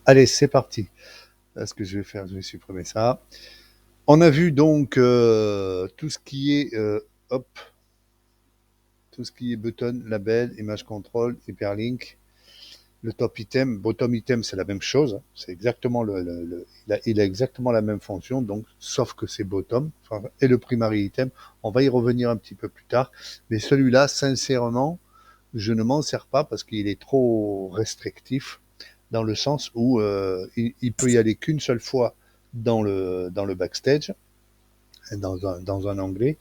Allez, c'est parti. Là, ce que je vais faire, je vais supprimer ça. On a vu donc tout ce qui est hop, tout ce qui est button, label, image control, hyperlink, le top item, bottom item, c'est la même chose. C'est exactement il a exactement la même fonction, donc sauf que c'est bottom enfin, et le primary item. On va y revenir un petit peu plus tard, mais celui-là, sincèrement, je ne m'en sers pas parce qu'il est trop restrictif dans le sens où il peut y aller qu'une seule fois dans le backstage, dans un onglet,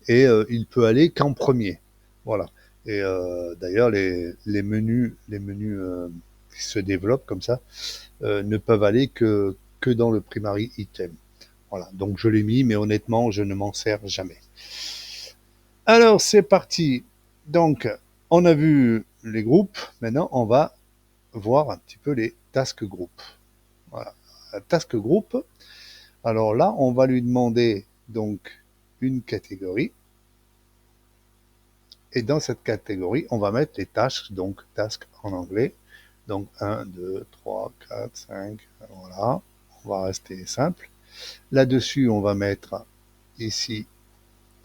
et il peut aller qu'en premier. Voilà. Et d'ailleurs, les menus qui se développent comme ça ne peuvent aller que dans le primary item. Voilà. Donc je l'ai mis, mais honnêtement, je ne m'en sers jamais. Alors c'est parti. Donc on a vu les groupes. Maintenant, on va voir un petit peu les task group. Voilà. La task group. Alors là, on va lui demander donc une catégorie. Et dans cette catégorie, on va mettre les tâches, donc task en anglais. Donc 1, 2, 3, 4, 5, voilà. On va rester simple. Là-dessus, on va mettre ici,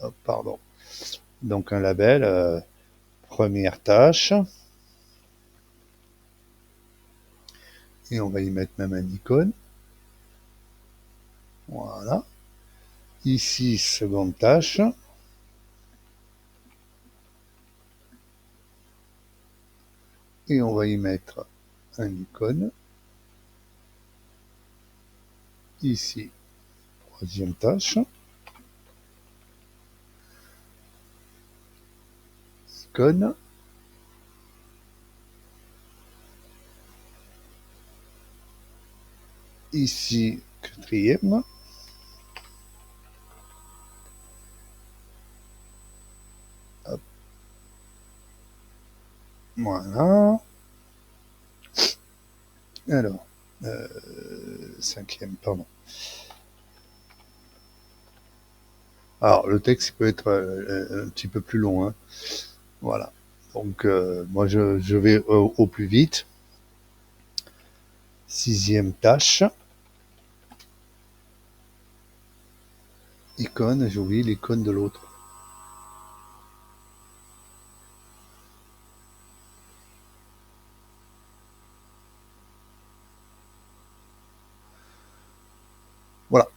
oh, pardon, donc un label, première tâche. Et on va y mettre même un icône. Voilà. Ici, seconde tâche. Et on va y mettre un icône. Ici, troisième tâche. Icône. Ici, quatrième. Hop. Voilà. Alors, cinquième, pardon. Alors, le texte peut être un petit peu plus long. Hein. Voilà. Donc, moi, je vais au plus vite. Sixième tâche. Icône, j'ai oublié l'icône de l'autre. Voilà.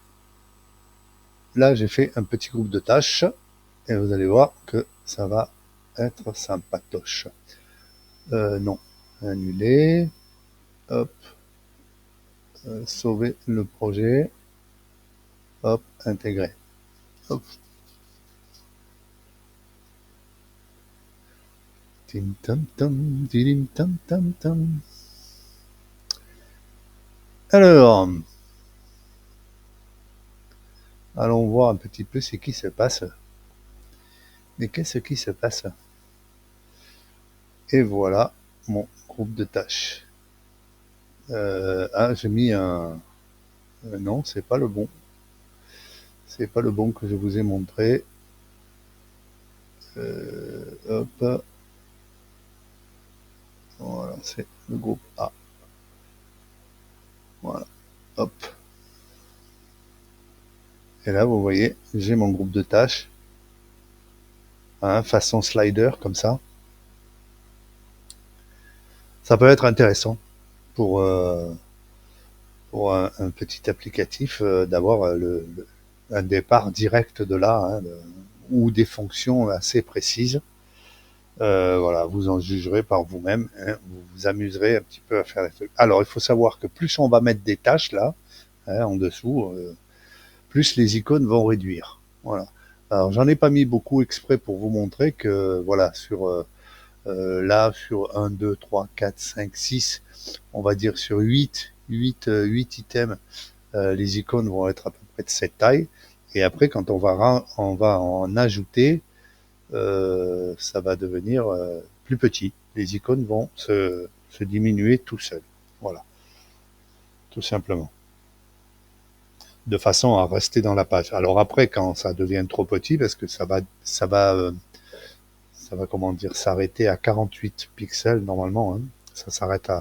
Là, j'ai fait un petit groupe de tâches et vous allez voir que ça va être sympatoche. Non, annuler, hop, sauver le projet, hop, intégrer. Hop. Tim tam tam, tilim tam tam tam. Alors, allons voir un petit peu ce qui se passe. Mais qu'est-ce qui se passe? Et voilà mon groupe de tâches. J'ai mis un... non, c'est pas le bon. C'est pas le bon que je vous ai montré. Hop. Voilà, c'est le groupe A. Voilà. Hop. Et là, vous voyez, j'ai mon groupe de tâches. Hein, façon slider, comme ça. Ça peut être intéressant pour, un petit applicatif d'avoir un départ direct de là, hein, ou des fonctions assez précises. Voilà, vous en jugerez par vous-même. Hein, vous vous amuserez un petit peu à faire des trucs. Alors, il faut savoir que plus on va mettre des tâches là, hein, en dessous, plus les icônes vont réduire. Voilà. Alors, j'en ai pas mis beaucoup exprès pour vous montrer que, voilà, là, sur 1, 2, 3, 4, 5, 6, on va dire sur 8 items, les icônes vont être à peu près de cette taille. Et après, quand on va en ajouter, ça va devenir plus petit. Les icônes vont se diminuer tout seuls. Voilà, tout simplement. De façon à rester dans la page. Alors après, quand ça devient trop petit, parce que ça va comment dire, s'arrêter à 48 pixels normalement. Hein. Ça s'arrête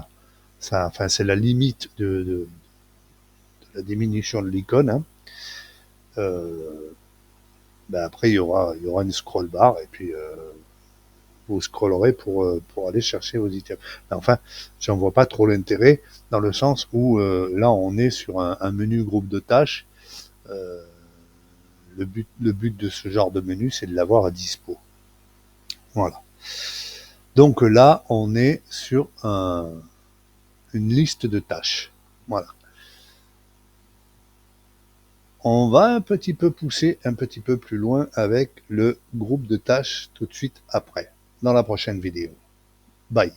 Ça, enfin, c'est la limite de la diminution de l'icône. Hein. Ben après, il y aura une scroll bar et puis vous scrollerez pour aller chercher vos items. Mais enfin, j'en vois pas trop l'intérêt dans le sens où là, on est sur un menu groupe de tâches. Euh, le but de ce genre de menu, c'est de l'avoir à dispo. Voilà. Donc là, on est sur une liste de tâches. Voilà. On va un petit peu pousser un petit peu plus loin avec le groupe de tâches tout de suite après, dans la prochaine vidéo. Bye.